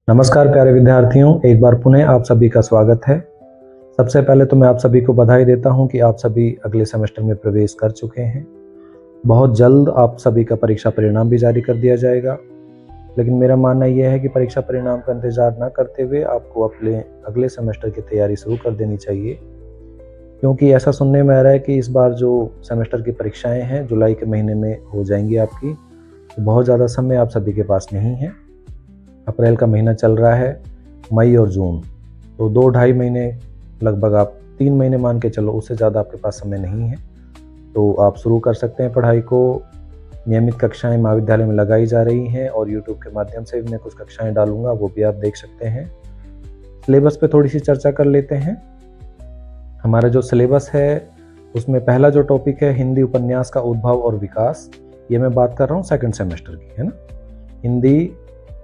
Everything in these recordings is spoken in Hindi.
नमस्कार प्यारे विद्यार्थियों, एक बार पुनः आप सभी का स्वागत है। सबसे पहले तो मैं आप सभी को बधाई देता हूं कि आप सभी अगले सेमेस्टर में प्रवेश कर चुके हैं। बहुत जल्द आप सभी का परीक्षा परिणाम भी जारी कर दिया जाएगा। लेकिन मेरा मानना यह है कि परीक्षा परिणाम का इंतजार न करते हुए आपको अपने अगले सेमेस्टर की तैयारी शुरू कर देनी चाहिए, क्योंकि ऐसा सुनने में आ रहा है कि इस बार जो सेमेस्टर की परीक्षाएं हैं जुलाई के महीने में हो जाएंगी आपकी। तो बहुत ज़्यादा समय आप सभी के पास नहीं है। अप्रैल का महीना चल रहा है, मई और जून, तो 2-2.5 महीने, लगभग आप 3 महीने मान के चलो, उससे ज़्यादा आपके पास समय नहीं है। तो आप शुरू कर सकते हैं पढ़ाई को। नियमित कक्षाएं महाविद्यालय में लगाई जा रही हैं और यूट्यूब के माध्यम से भी मैं कुछ कक्षाएं डालूंगा, वो भी आप देख सकते हैं। सिलेबस पे थोड़ी सी चर्चा कर लेते हैं। हमारा जो सिलेबस है उसमें पहला जो टॉपिक है हिंदी उपन्यास का उद्भव और विकास। ये मैं बात कर रहा हूँ सेकंड सेमेस्टर की, है ना। हिंदी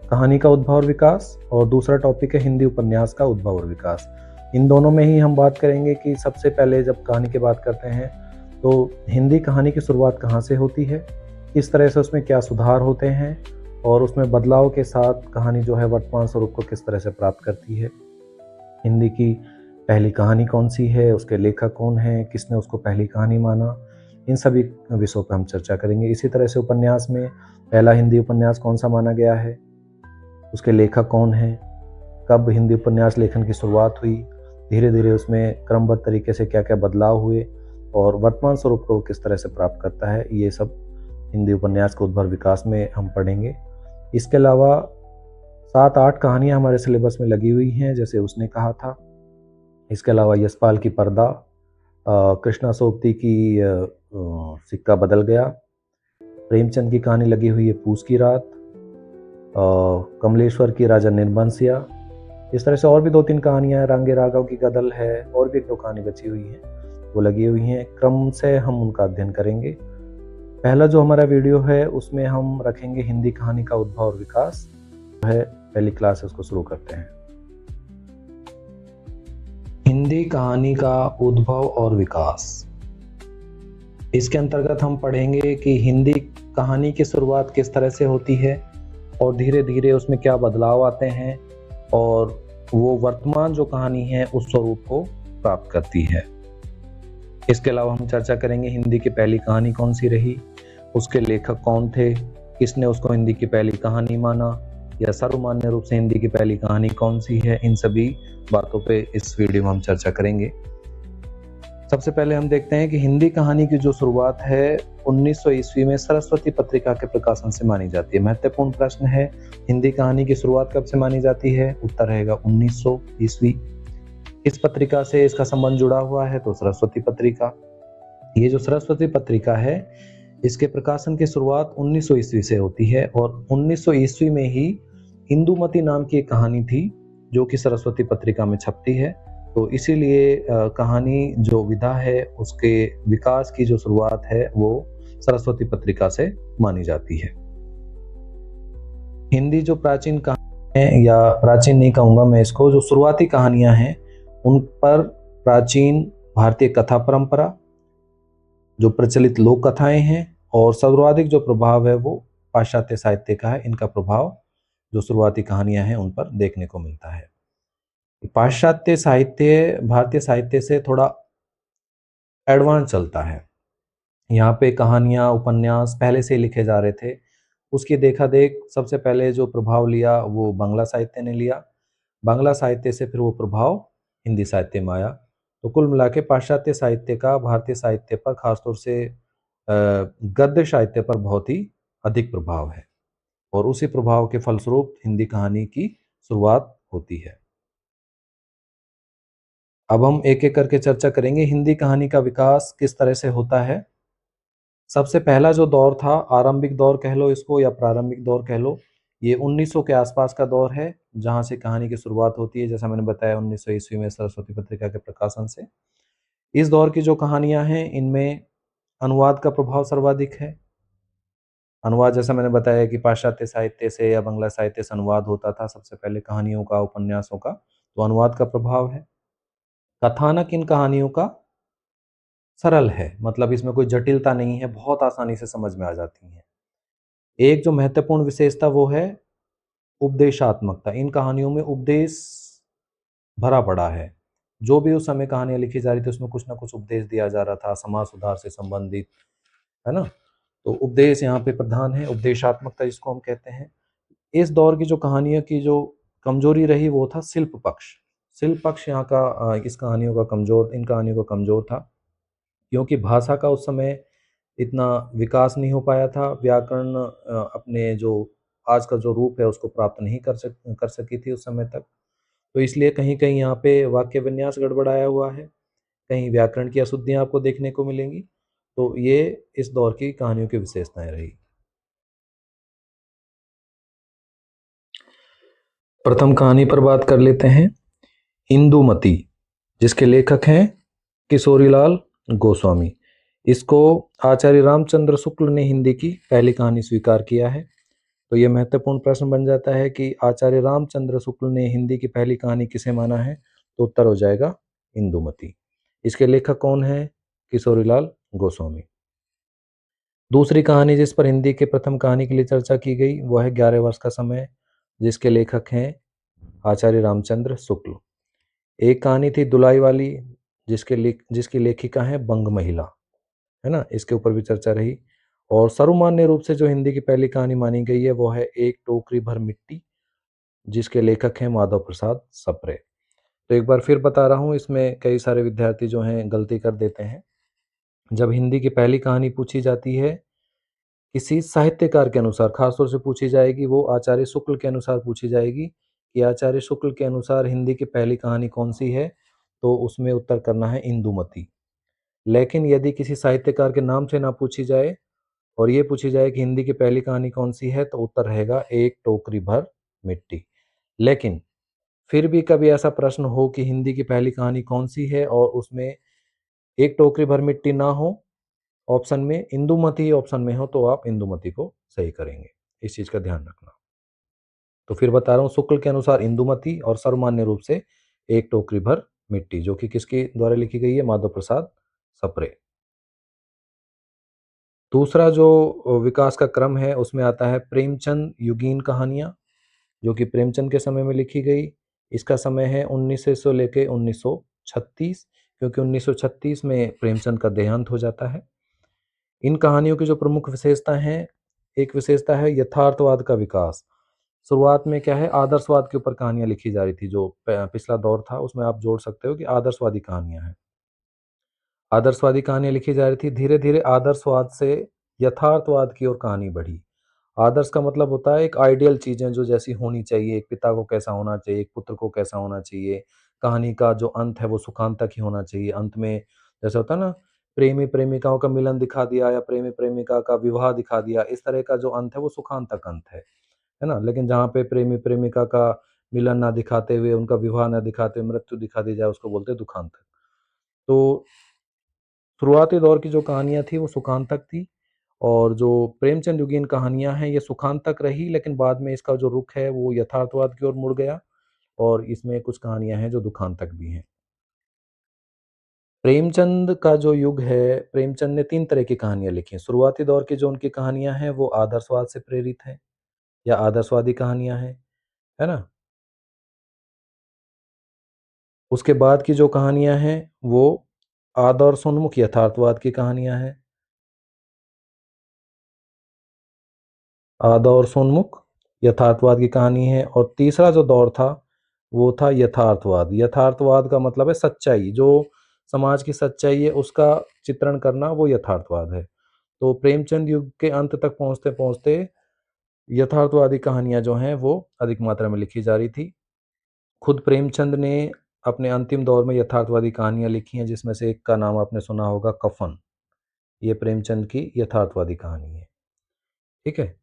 कहानी का उद्भव और विकास, और दूसरा टॉपिक है हिंदी उपन्यास का उद्भव और विकास। इन दोनों में ही हम बात करेंगे कि सबसे पहले जब कहानी की बात करते हैं तो हिंदी कहानी की शुरुआत कहाँ से होती है, किस तरह से उसमें क्या सुधार होते हैं, और उसमें बदलाव के साथ कहानी जो है वर्तमान स्वरूप को किस तरह से प्राप्त करती है। हिंदी की पहली कहानी कौन सी है, उसके लेखक कौन हैं, किसने उसको पहली कहानी माना, इन सभी विषयों पर हम चर्चा करेंगे। इसी तरह से उपन्यास में पहला हिंदी उपन्यास कौन सा माना गया है, उसके लेखक कौन हैं, कब हिंदी उपन्यास लेखन की शुरुआत हुई, धीरे धीरे उसमें क्रमबद्ध तरीके से क्या क्या बदलाव हुए, और वर्तमान स्वरूप को किस तरह से प्राप्त करता है, ये सब हिंदी उपन्यास के उद्भव विकास में हम पढ़ेंगे। इसके अलावा 7-8 कहानियाँ हमारे सिलेबस में लगी हुई हैं, जैसे उसने कहा था। इसके अलावा यशपाल की पर्दा, कृष्णा सोबती की सिक्का बदल गया, प्रेमचंद की कहानी लगी हुई है पूस की रात, कमलेश्वर की राजा निर्बंसिया। इस तरह से और भी 2-3 कहानियाँ, रांगे राघव की गदल है, और भी 1-2 कहानी बची हुई हैं, वो लगी हुई हैं। क्रम से हम उनका अध्ययन करेंगे। पहला जो हमारा वीडियो है उसमें हम रखेंगे हिंदी कहानी का उद्भव और विकास, है पहली क्लास, उसको शुरू करते हैं। हिंदी कहानी का उद्भव और विकास, इसके अंतर्गत हम पढ़ेंगे कि हिंदी कहानी की शुरुआत किस तरह से होती है और धीरे धीरे उसमें क्या बदलाव आते हैं, और वो वर्तमान जो कहानी है उस स्वरूप को प्राप्त करती है। इसके अलावा हम चर्चा करेंगे हिंदी की पहली कहानी कौन सी रही, उसके लेखक कौन थे, किसने उसको हिंदी की पहली कहानी माना, या सर्वमान्य रूप से हिंदी की पहली कहानी कौन सी है। इन सभी बातों पे इस वीडियो में हम चर्चा करेंगे। सबसे पहले हम देखते हैं कि हिंदी कहानी की जो शुरुआत है 1900 ईस्वी में सरस्वती पत्रिका के प्रकाशन से मानी जाती है। महत्वपूर्ण प्रश्न है, हिंदी कहानी की शुरुआत कब से मानी जाती है? उत्तर रहेगा 1900 ईस्वी। इस पत्रिका से इसका संबंध जुड़ा हुआ है तो सरस्वती पत्रिका। ये जो सरस्वती पत्रिका है इसके प्रकाशन की शुरुआत 1900 ईस्वी से होती है, और 1900 ईस्वी में ही इंदुमती नाम की एक कहानी थी जो कि सरस्वती पत्रिका में छपती है। तो इसीलिए कहानी जो विधा है उसके विकास की जो शुरुआत है वो सरस्वती पत्रिका से मानी जाती है। हिंदी जो प्राचीन कहानियां हैं, या प्राचीन नहीं कहूँगा मैं इसको, जो शुरुआती कहानियां हैं उन पर प्राचीन भारतीय कथा परंपरा, जो प्रचलित लोक कथाएं हैं, और सर्वाधिक जो प्रभाव है वो पाश्चात्य साहित्य का है। इनका प्रभाव जो शुरुआती कहानियां हैं उन पर देखने को मिलता है। पाश्चात्य साहित्य भारतीय साहित्य से थोड़ा एडवांस चलता है। यहाँ पे कहानियां उपन्यास पहले से ही लिखे जा रहे थे। उसकी देखा देख सबसे पहले जो प्रभाव लिया वो बांग्ला साहित्य ने लिया। बांग्ला साहित्य से फिर वो प्रभाव हिंदी साहित्य में आया। तो कुल मिला के पाश्चात्य साहित्य का भारतीय साहित्य पर, खासतौर से गद्य साहित्य पर बहुत ही अधिक प्रभाव है, और उसी प्रभाव के फलस्वरूप हिंदी कहानी की शुरुआत होती है। अब हम एक एक करके चर्चा करेंगे हिंदी कहानी का विकास किस तरह से होता है। सबसे पहला जो दौर था, आरंभिक दौर कह लो इसको या प्रारंभिक दौर कह लो, ये 1900 के आसपास का दौर है जहां से कहानी की शुरुआत होती है। जैसा मैंने बताया 1900 ईस्वी में सरस्वती पत्रिका के प्रकाशन से। इस दौर की जो कहानियां हैं इनमें अनुवाद का प्रभाव सर्वाधिक है। अनुवाद, जैसा मैंने बताया कि पाश्चात्य साहित्य से या बांग्ला साहित्य से अनुवाद होता था सबसे पहले कहानियों का, उपन्यासों का, तो अनुवाद का प्रभाव है। कथानक इन कहानियों का सरल है, मतलब इसमें कोई जटिलता नहीं है, बहुत आसानी से समझ में आ जाती हैं। एक जो महत्वपूर्ण विशेषता वो है उपदेशात्मकता, इन कहानियों में उपदेश भरा पड़ा है। जो भी उस समय कहानियां लिखी जा रही थी उसमें कुछ ना कुछ उपदेश दिया जा रहा था, समाज सुधार से संबंधित, है ना। तो उपदेश यहाँ पे प्रधान है, उपदेशात्मकता जिसको हम कहते हैं। इस दौर की जो कहानियों की जो कमजोरी रही वो था शिल्प पक्ष। शिल्प पक्ष यहाँ का इस कहानियों का कमजोर, इन कहानियों का कमजोर था, क्योंकि भाषा का उस समय इतना विकास नहीं हो पाया था। व्याकरण अपने जो आज का जो रूप है उसको प्राप्त नहीं कर सकी थी उस समय तक। तो इसलिए कहीं कहीं यहाँ पे वाक्य विन्यास गड़बड़ाया हुआ है, कहीं व्याकरण की अशुद्धियां आपको देखने को मिलेंगी। तो ये इस दौर की कहानियों की विशेषताएं रही। प्रथम कहानी पर बात कर लेते हैं, इंदुमती, जिसके लेखक हैं किशोरीलाल गोस्वामी। इसको आचार्य रामचंद्र शुक्ल ने हिंदी की पहली कहानी स्वीकार किया है। तो यह महत्वपूर्ण प्रश्न बन जाता है कि आचार्य रामचंद्र शुक्ल ने हिंदी की पहली कहानी किसे माना है, तो उत्तर हो जाएगा इंदुमती। इसके लेखक कौन है, किशोरीलाल गोस्वामी। दूसरी कहानी जिस पर हिंदी के प्रथम कहानी के लिए चर्चा की गई वो है 11 वर्ष का समय, जिसके लेखक हैं आचार्य रामचंद्र शुक्ल। एक कहानी थी दुलाई वाली, जिसकी लेखिका है बंग महिला, है ना, इसके ऊपर भी चर्चा रही। और सर्वमान्य रूप से जो हिंदी की पहली कहानी मानी गई है वो है एक टोकरी भर मिट्टी, जिसके लेखक हैं माधव प्रसाद सप्रे। तो एक बार फिर बता रहा हूँ, इसमें कई सारे विद्यार्थी जो हैं गलती कर देते हैं। जब हिंदी की पहली कहानी पूछी जाती है किसी साहित्यकार के अनुसार, खासतौर से पूछी जाएगी वो आचार्य शुक्ल के अनुसार पूछी जाएगी कि आचार्य शुक्ल के अनुसार हिंदी की पहली कहानी कौन सी है, तो उसमें उत्तर करना है इंदुमती। लेकिन यदि किसी साहित्यकार के नाम से ना पूछी जाए और ये पूछी जाए कि हिंदी की पहली कहानी कौन सी है, तो उत्तर रहेगा एक टोकरी भर मिट्टी। लेकिन फिर भी कभी ऐसा प्रश्न हो कि हिंदी की पहली कहानी कौन सी है और उसमें एक टोकरी भर मिट्टी ना हो, ऑप्शन में इंदुमती ऑप्शन में हो, तो आप इंदुमती को सही करेंगे। इस चीज का ध्यान रखना। तो फिर बता रहा हूँ, शुक्ल के अनुसार इंदुमती और सर्वमान्य रूप से एक टोकरी भर मिट्टी, जो कि किसके द्वारा लिखी गई है, माधव प्रसाद सप्रे। दूसरा जो विकास का क्रम है उसमें आता है प्रेमचंद युगीन कहानियां, जो कि प्रेमचंद के समय में लिखी गई। इसका समय है 1900 लेके 1936, क्योंकि 1936 में प्रेमचंद का देहांत हो जाता है। इन कहानियों की जो प्रमुख विशेषता है, एक विशेषता है यथार्थवाद का विकास। शुरुआत में क्या है, आदर्शवाद के ऊपर कहानियां लिखी जा रही थी। जो पिछला दौर था उसमें आप जोड़ सकते हो कि आदर्शवादी कहानियां हैं, आदर्शवादी कहानियां लिखी जा रही थी। धीरे धीरे आदर्शवाद से यथार्थवाद की ओर कहानी बढ़ी। आदर्श का मतलब होता है एक आइडियल चीजें जो जैसी होनी चाहिए, एक पिता को कैसा होना चाहिए, एक पुत्र को कैसा होना चाहिए, कहानी का जो अंत है वो सुखांत तक ही होना चाहिए। अंत में जैसे होता है ना, प्रेमी प्रेमिकाओं का मिलन दिखा दिया या प्रेमी प्रेमिका का विवाह दिखा दिया, इस तरह का जो अंत है वो सुखांत तक अंत है ना। लेकिन जहाँ पे प्रेमी प्रेमिका का मिलन ना दिखाते हुए, उनका विवाह ना दिखाते हुए मृत्यु दिखा दी जाए, उसको बोलते हैं दुखांत। तो शुरुआती दौर की जो कहानियां थी वो सुखांत तक थी, और जो प्रेमचंद युगीन कहानियां हैं ये सुखांत तक रही, लेकिन बाद में इसका जो रुख है वो यथार्थवाद की ओर मुड़ गया, और इसमें कुछ कहानियां हैं जो दुखांत तक भी हैं। प्रेमचंद का जो युग है, प्रेमचंद ने 3 तरह की कहानियां लिखी हैं। शुरुआती दौर की जो उनकी कहानियां हैं वो आदर्शवाद से प्रेरित हैं या आदर्शवादी कहानियां हैं, है ना। उसके बाद की जो कहानियां हैं वो आदर्शोन्मुख यथार्थवाद की कहानियां हैं, आदर्शोन्मुख यथार्थवाद की कहानी है। और तीसरा जो दौर था वो था यथार्थवाद। यथार्थवाद का मतलब है सच्चाई, जो समाज की सच्चाई है उसका चित्रण करना, वो यथार्थवाद है। तो प्रेमचंद युग के अंत तक पहुंचते पहुंचते यथार्थवादी कहानियां जो हैं वो अधिक मात्रा में लिखी जा रही थी। खुद प्रेमचंद ने अपने अंतिम दौर में यथार्थवादी कहानियां लिखी हैं, जिसमें से एक का नाम आपने सुना होगा, कफन। ये प्रेमचंद की यथार्थवादी कहानी है, ठीक है।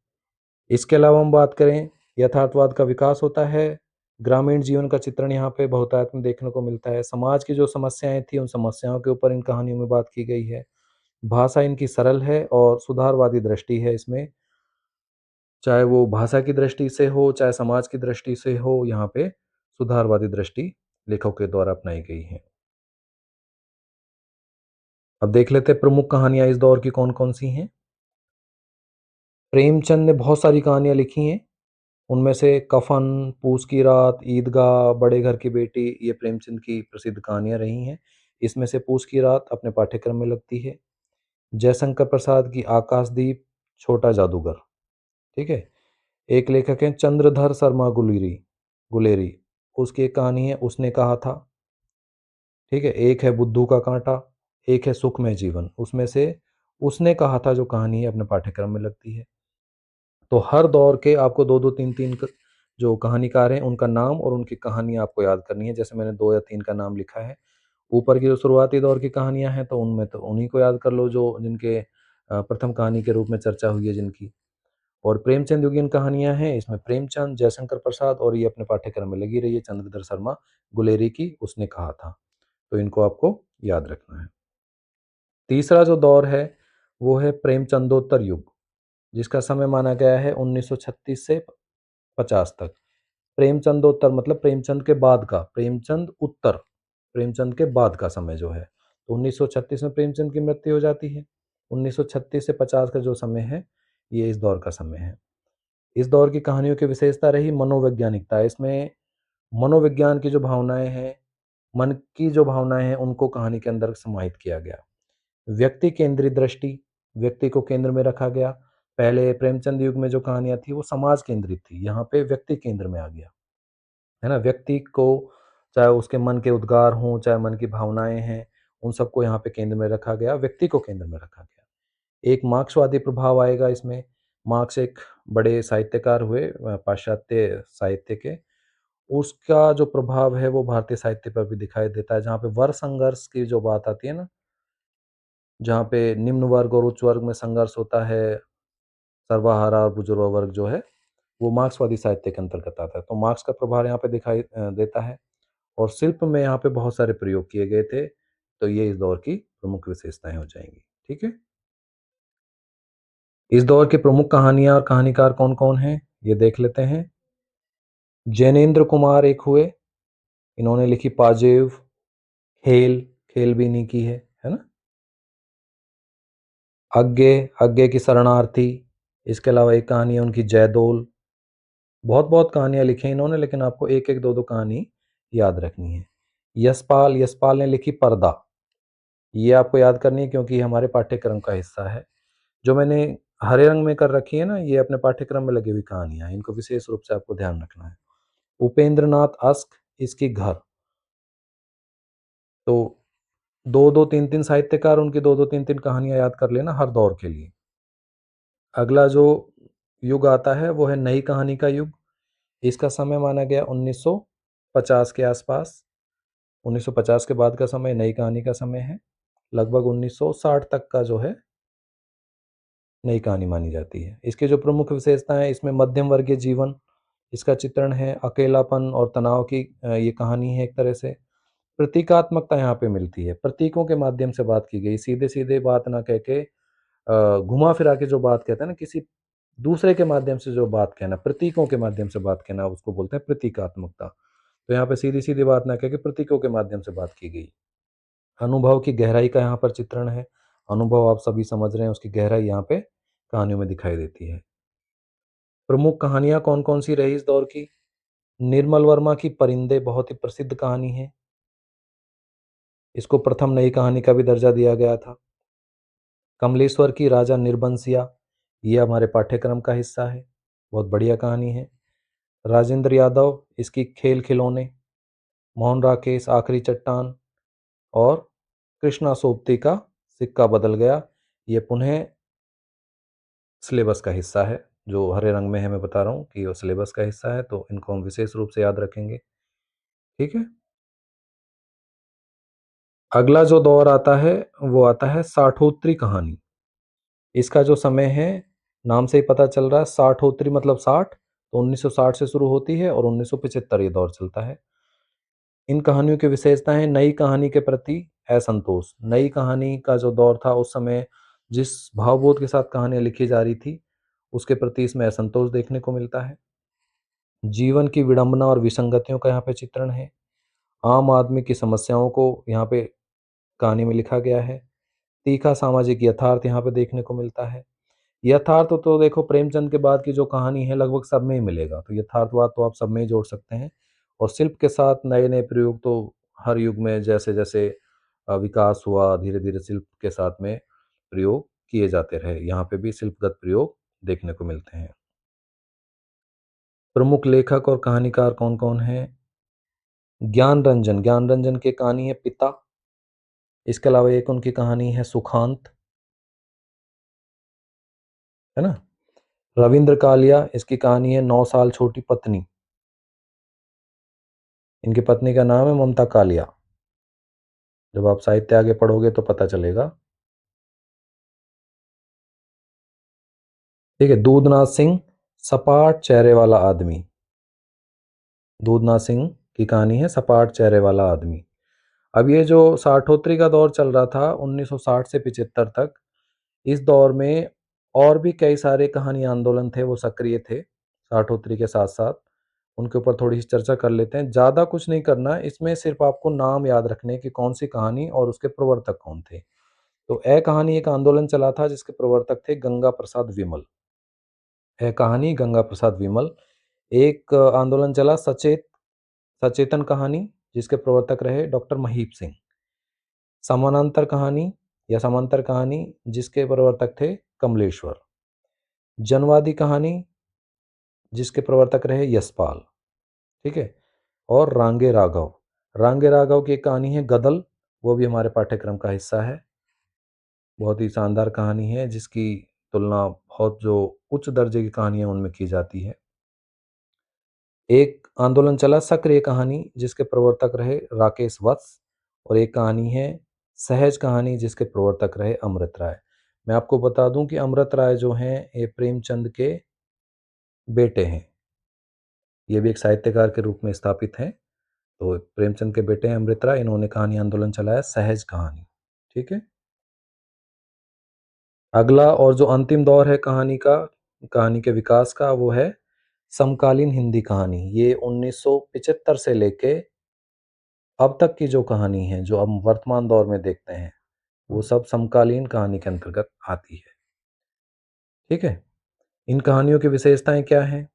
इसके अलावा हम बात करें, यथार्थवाद का विकास होता है, ग्रामीण जीवन का चित्रण यहाँ पे बहुतायत में देखने को मिलता है। समाज की जो समस्याएं थी उन समस्याओं के ऊपर इन कहानियों में बात की गई है। भाषा इनकी सरल है और सुधारवादी दृष्टि है इसमें, चाहे वो भाषा की दृष्टि से हो चाहे समाज की दृष्टि से हो, यहाँ पे सुधारवादी दृष्टि लेखकों के द्वारा अपनाई गई है। अब देख लेते हैं प्रमुख कहानियां इस दौर की कौन कौन सी हैं। प्रेमचंद ने बहुत सारी कहानियां लिखी हैं, उनमें से कफन, पूस की रात, ईदगाह, बड़े घर की बेटी, ये प्रेमचंद की प्रसिद्ध कहानियां रही हैं। इसमें से पूस की रात अपने पाठ्यक्रम में लगती है। जयशंकर प्रसाद की आकाशदीप, छोटा जादूगर, ठीक है। एक लेखक हैं चंद्रधर शर्मा गुलेरी गुलेरी, उसकी एक कहानी है उसने कहा था, ठीक है। एक है बुद्धू का कांटा, एक है सुख में जीवन। उसमें से उसने कहा था जो कहानी है अपने पाठ्यक्रम में लगती है। तो हर दौर के आपको दो दो तीन तीन जो कहानीकार हैं उनका नाम और उनकी कहानी आपको याद करनी है। जैसे मैंने दो या तीन का नाम लिखा है। ऊपर की जो शुरुआती दौर की कहानियां हैं तो उनमें तो उन्हीं को याद कर लो जो जिनके प्रथम कहानी के रूप में चर्चा हुई है जिनकी। और प्रेमचंद युगीन कहानियां हैं, इसमें प्रेमचंद, जयशंकर प्रसाद, और ये अपने पाठ्यक्रम में लगी रही है चंद्रधर शर्मा गुलेरी की उसने कहा था। तो इनको आपको याद रखना है। तीसरा जो दौर है वो है प्रेमचंदोत्तर युग, जिसका समय माना गया है 1936 से 50 तक। प्रेमचंदोत्तर मतलब प्रेमचंद के बाद का, प्रेमचंद उत्तर, प्रेमचंद के बाद का समय जो है। तो 1936 में प्रेमचंद की मृत्यु हो जाती है। 1936 से 50 का जो समय है ये इस दौर का समय है। इस दौर की कहानियों की विशेषता रही मनोवैज्ञानिकता। इसमें मनोविज्ञान की जो भावनाएं हैं, मन की जो भावनाएं हैं उनको कहानी के अंदर समाहित किया गया। व्यक्ति केंद्रित दृष्टि, व्यक्ति को केंद्र में रखा गया। पहले प्रेमचंद युग में जो कहानियां थी वो समाज केंद्रित थी, यहाँ पे व्यक्ति केंद्र में आ गया, है ना। व्यक्ति को, चाहे उसके मन के उद्गार हों, चाहे मन की भावनाएं हैं, उन सबको यहाँ पे केंद्र में रखा गया, व्यक्ति को केंद्र में रखा गया। एक मार्क्सवादी प्रभाव आएगा इसमें। मार्क्स एक बड़े साहित्यकार हुए पाश्चात्य साहित्य के। उसका जो प्रभाव है वो भारतीय साहित्य पर भी दिखाई देता है, जहाँ पे वर्ग संघर्ष की जो बात आती है ना, जहाँ पे निम्न वर्ग और उच्च वर्ग में संघर्ष होता है, सर्वहारा और बुजुर्ग वर्ग जो है, वो मार्क्सवादी साहित्य के अंतर्गत आता है। तो मार्क्स का प्रभाव यहाँ पे दिखाई देता है। और शिल्प में यहाँ पे बहुत सारे प्रयोग किए गए थे। तो ये इस दौर की प्रमुख विशेषताएं हो जाएंगी, ठीक है। इस दौर के प्रमुख कहानियां और कहानीकार कौन कौन हैं ये देख लेते हैं। जैनेन्द्र कुमार एक हुए, इन्होंने लिखी पाजेव, खेल, खेल भी इन्हीं की है ना। अज्ञे, अज्ञे की शरणार्थी, इसके अलावा एक कहानी है उनकी जयदोल। बहुत बहुत कहानियां लिखी हैं इन्होंने, लेकिन आपको एक एक दो दो कहानी याद रखनी है। यशपाल, यशपाल ने लिखी पर्दा, ये आपको याद करनी है क्योंकि ये हमारे पाठ्यक्रम का हिस्सा है। जो मैंने हरे रंग में कर रखी है ना, ये अपने पाठ्यक्रम में लगी हुई कहानियां हैं, इनको विशेष रूप से आपको ध्यान रखना है। उपेंद्र नाथ अस्क, इसकी घर। तो दो दो तीन तीन साहित्यकार, उनकी दो दो तीन तीन कहानियां याद कर लेना हर दौर के लिए। अगला जो युग आता है वो है नई कहानी का युग। इसका समय माना गया 1950 के आसपास। 1950 के बाद का समय नई कहानी का समय है। लगभग 1960 तक का जो है नई कहानी मानी जाती है। इसके जो प्रमुख विशेषताएं हैं, इसमें मध्यम वर्गीय जीवन इसका चित्रण है, अकेलापन और तनाव की ये कहानी है एक तरह से। प्रतीकात्मकता यहाँ पे मिलती है, प्रतीकों के माध्यम से बात की गई, सीधे सीधे बात ना कह के घुमा फिरा के जो बात कहते हैं ना, किसी दूसरे के माध्यम से जो बात कहना, प्रतीकों के माध्यम से बात कहना, उसको बोलते हैं प्रतीकात्मकता। तो यहाँ पे सीधी सीधी बात ना कह के प्रतीकों के माध्यम से बात की गई। अनुभव की गहराई का यहाँ पर चित्रण है। अनुभव आप सभी समझ रहे हैं, उसकी गहराई यहाँ पे कहानियों में दिखाई देती है। प्रमुख कहानियां कौन कौन सी रही इस दौर की। निर्मल वर्मा की परिंदे बहुत ही प्रसिद्ध कहानी है, इसको प्रथम नई कहानी का भी दर्जा दिया गया था। कमलेश्वर की राजा निर्बंसिया, ये हमारे पाठ्यक्रम का हिस्सा है, बहुत बढ़िया कहानी है। राजेंद्र यादव, इसकी खेल खिलौने। मोहन राकेश, आखिरी चट्टान। और कृष्णा सोबती का सिक्का बदल गया, ये पुनः सिलेबस का हिस्सा है। जो हरे रंग में है मैं बता रहा हूँ कि वो सिलेबस का हिस्सा है, तो इनको हम विशेष रूप से याद रखेंगे, ठीक है। अगला जो दौर आता है वो आता है साठोत्तरी कहानी। इसका जो समय है नाम से ही पता चल रहा है, साठोत्तरी मतलब 60, तो 1960 से शुरू होती है और 1975 ये दौर चलता है। इन कहानियों की विशेषताएं, नई कहानी के प्रति असंतोष। नई कहानी का जो दौर था उस समय जिस भावबोध के साथ कहानियां लिखी जा रही थी उसके प्रति इसमें असंतोष देखने को मिलता है। जीवन की विडंबना और विसंगतियों का यहाँ पे चित्रण है। आम आदमी की समस्याओं को यहाँ पे कहानी में लिखा गया है। तीखा सामाजिक यथार्थ यहाँ पे देखने को मिलता है। यथार्थ तो देखो प्रेमचंद के बाद की जो कहानी है लगभग सब में ही मिलेगा, तो यथार्थवाद तो आप सब में ही जोड़ सकते हैं। और शिल्प के साथ नए नए प्रयोग तो हर युग में जैसे जैसे विकास हुआ, धीरे धीरे शिल्प के साथ में प्रयोग किए जाते रहे। यहाँ पे भी शिल्पगत प्रयोग देखने को मिलते हैं। प्रमुख लेखक और कहानीकार कौन कौन हैं? ज्ञान रंजन की कहानी है पिता। इसके अलावा एक उनकी कहानी है सुखांत, है ना। रविंद्र कालिया, इसकी कहानी है 9 साल छोटी पत्नी। इनकी पत्नी का नाम है ममता कालिया। जब आप साहित्य आगे पढ़ोगे तो पता चलेगा। ठीक है, दूधनाथ सिंह, सपाट चेहरे वाला आदमी। दूधनाथ सिंह की कहानी है सपाट चेहरे वाला आदमी। अब ये जो साठोत्तरी का दौर चल रहा था 1960 से 75 तक, इस दौर में और भी कई सारे कहानी आंदोलन थे, वो सक्रिय थे साठोत्तरी के साथ साथ। उनके ऊपर थोड़ी सी चर्चा कर लेते हैं। ज़्यादा कुछ नहीं करना है इसमें, सिर्फ आपको नाम याद रखने कि कौन सी कहानी और उसके प्रवर्तक कौन थे। तो ए कहानी एक आंदोलन चला था जिसके प्रवर्तक थे गंगा प्रसाद विमल। ए कहानी गंगा प्रसाद विमल। एक आंदोलन चला सचेतन कहानी, जिसके प्रवर्तक रहे डॉक्टर महीप सिंह। समानांतर कहानी या समांतर कहानी, जिसके प्रवर्तक थे कमलेश्वर। जनवादी कहानी, जिसके प्रवर्तक रहे यशपाल। ठीक है। और रांगे राघव की एक कहानी है गदल, वो भी हमारे पाठ्यक्रम का हिस्सा है। बहुत ही शानदार कहानी है जिसकी तुलना बहुत जो उच्च दर्जे की कहानियां उनमें की जाती है। एक आंदोलन चला सक्रिय कहानी, जिसके प्रवर्तक रहे राकेश वत्स। और एक कहानी है सहज कहानी, जिसके प्रवर्तक रहे अमृत राय। मैं आपको बता दूं कि अमृत राय जो हैं ये प्रेमचंद के बेटे हैं। ये भी एक साहित्यकार के रूप में स्थापित हैं। तो प्रेमचंद के बेटे हैं अमृत राय, इन्होंने कहानी आंदोलन चलाया सहज कहानी। ठीक है। अगला और जो अंतिम दौर है कहानी के विकास का, वो है समकालीन हिंदी कहानी। ये 1975 से लेके अब तक की जो कहानी है, जो हम वर्तमान दौर में देखते हैं, वो सब समकालीन कहानी के अंतर्गत आती है। ठीक है। इन कहानियों की विशेषताएं क्या हैं?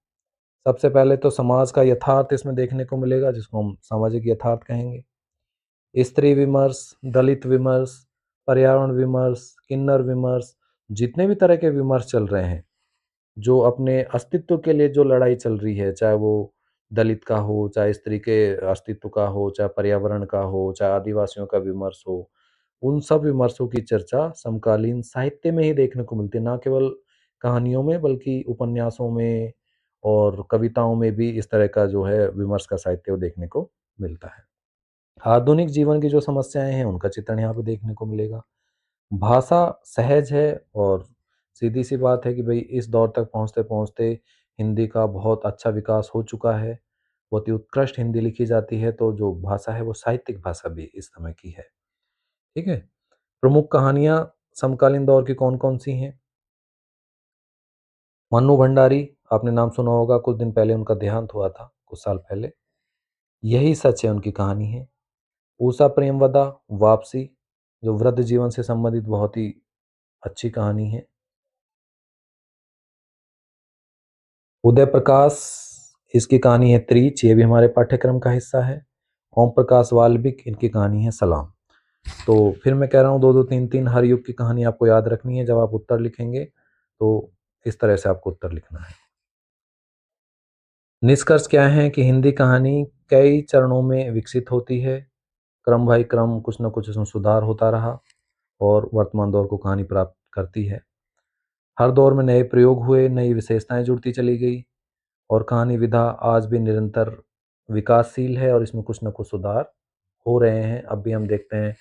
सबसे पहले तो समाज का यथार्थ इसमें देखने को मिलेगा, जिसको हम सामाजिक यथार्थ कहेंगे। स्त्री विमर्श, दलित विमर्श, पर्यावरण विमर्श, किन्नर विमर्श, जितने भी तरह के विमर्श चल रहे हैं, जो अपने अस्तित्व के लिए जो लड़ाई चल रही है, चाहे वो दलित का हो, चाहे स्त्री के अस्तित्व का हो, चाहे पर्यावरण का हो, चाहे आदिवासियों का विमर्श हो, उन सब विमर्शों की चर्चा समकालीन साहित्य में ही देखने को मिलती है। ना केवल कहानियों में, बल्कि उपन्यासों में और कविताओं में भी इस तरह का जो है विमर्श का साहित्य वो देखने को मिलता है। आधुनिक जीवन की जो समस्याएं हैं उनका चित्रण यहाँ पे देखने को मिलेगा। भाषा सहज है और सीधी सी बात है कि भाई इस दौर तक पहुँचते पहुँचते हिंदी का बहुत अच्छा विकास हो चुका है। बहुत ही उत्कृष्ट हिंदी लिखी जाती है, तो जो भाषा है वो साहित्यिक भाषा भी इस समय की है। ठीक है। प्रमुख कहानियां समकालीन दौर की कौन कौन सी हैं? मन्नू भंडारी, आपने नाम सुना होगा, कुछ दिन पहले उनका देहांत हुआ था, कुछ साल पहले। यही सच है उनकी कहानी है। उषा प्रेमवदा, वापसी, जो वृद्ध जीवन से संबंधित बहुत ही अच्छी कहानी है। उदय प्रकाश, इसकी कहानी है त्रीच, ये भी हमारे पाठ्यक्रम का हिस्सा है। ओम प्रकाश वाल्मीकि, इनकी कहानी है सलाम। तो फिर मैं कह रहा हूँ दो दो तीन तीन हर युग की कहानी आपको याद रखनी है। जब आप उत्तर लिखेंगे तो इस तरह से आपको उत्तर लिखना है। निष्कर्ष क्या है कि हिंदी कहानी कई चरणों में विकसित होती है। क्रम बाई क्रम कुछ न कुछ इसमें सुधार होता रहा और वर्तमान दौर को कहानी प्राप्त करती है। हर दौर में नए प्रयोग हुए, नई विशेषताएं जुड़ती चली गई और कहानी विधा आज भी निरंतर विकासशील है और इसमें कुछ न कुछ सुधार हो रहे हैं। अब भी हम देखते हैं,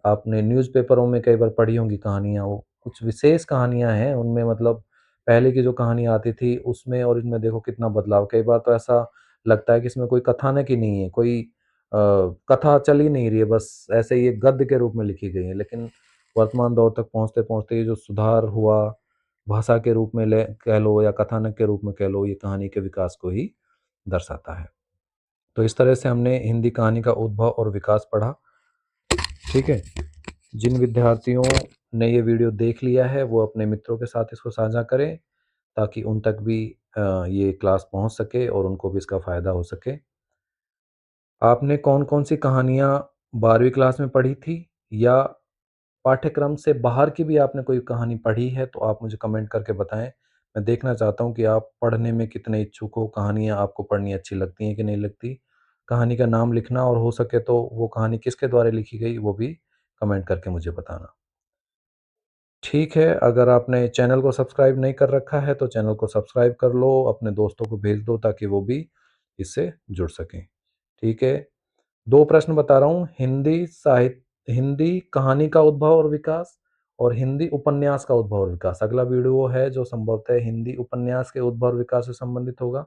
आपने न्यूज़पेपरों में कई बार पढ़ी होंगी कहानियाँ, वो कुछ विशेष कहानियाँ हैं उनमें, मतलब पहले की जो कहानी आती थी उसमें और इनमें देखो कितना बदलाव। कई बार तो ऐसा लगता है कि इसमें कोई कथानक ही नहीं है, कोई कथा चल ही नहीं रही है, बस ऐसे ही एक गद्य के रूप में लिखी गई है। लेकिन वर्तमान दौर तक पहुँचते पहुँचते ये जो सुधार हुआ, भाषा के रूप में ले कह लो या कथानक के रूप में कह लो, ये कहानी के विकास को ही दर्शाता है। तो इस तरह से हमने हिंदी कहानी का उद्भव और विकास पढ़ा। ठीक है। जिन विद्यार्थियों ने ये वीडियो देख लिया है वो अपने मित्रों के साथ इसको साझा करें, ताकि उन तक भी ये क्लास पहुँच सके और उनको भी इसका फ़ायदा हो सके। आपने कौन-कौन सी कहानियाँ 12वीं क्लास में पढ़ी थी, या पाठ्यक्रम से बाहर की भी आपने कोई कहानी पढ़ी है, तो आप मुझे कमेंट करके बताएँ। मैं देखना चाहता हूँ कि आप पढ़ने में कितने इच्छुक हो, कहानियाँ आपको पढ़नी अच्छी लगती हैं कि नहीं लगती। कहानी का नाम लिखना, और हो सके तो वो कहानी किसके द्वारा लिखी गई, वो भी कमेंट करके मुझे बताना। ठीक है, अगर आपने चैनल को सब्सक्राइब नहीं कर रखा है, तो चैनल को सब्सक्राइब कर लो, अपने दोस्तों को भेज दो ताकि वो भी इससे जुड़ सकें। ठीक है? 2 प्रश्न बता रहा हूँ, हिंदी कहानी का उद्भव और विकास, और हिंदी उपन्यास का उद्भव और विकास। अगला वीडियो है जो संभवतः हिंदी उपन्यास के उद्भव और विकास से संबंधित होगा।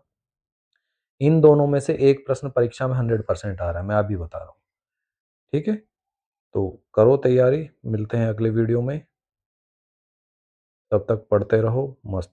इन दोनों में से एक प्रश्न परीक्षा में 100% आ रहा है, मैं अभी बता रहा हूँ। ठीक है? तो करो तैयारी, मिलते हैं अगले वीडियो में। तब तक पढ़ते रहो, मस्त